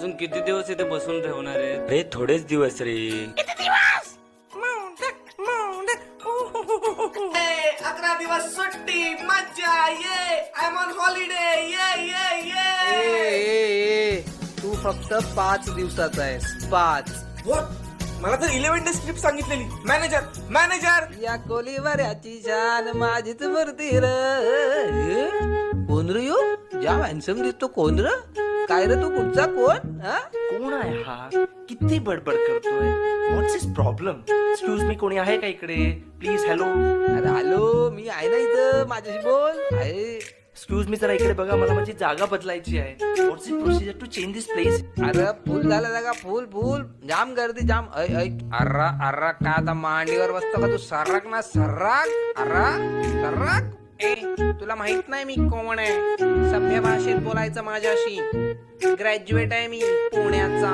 अजून किती दिवस इथे बसून ठेवणार आहे? रे थोडेच दिवस रे. 11 दिवस सुट्टी मज्जा ये आय एम ऑन हॉलिडे ये. तू फक्त 5 दिवसाचा आहेस. 5. मला तर 11 डे स्क्रिप्ट सांगितलेली. मॅनेजर या कोलीवर याची शान माझीच मूर्ती र. कोण रे यो? जाम हॅन्सम दिसतो. कोण र? काय रे तू? कुठचा कोण? कोण आहे हा? किती बडबड करतोय? व्हॉट्स हिज प्रॉब्लेम? एक्सक्यूज मी, कोणी आहे का इकडे? प्लीज. हॅलो. अरे हॅलो, मी आहे ना इथं. माझ्याशी बोल. आहे. एक्सक्यूज मी, जरा इकडे बघा, मला माझी जागा बदलायची आहे. What's the procedure to change this place? अरे फुल झाला जागा. फुल जाम गर्दी जाम. अर्रा का आता मांडीवर बसतो का तू? सर्राक ना सर्राक. सर्राक. तुला माहित नाही मी कोण आहे? सभ्य भाषेत बोलायचं माझ्याशी. ग्रॅज्युएट आहे मी पुण्याचा.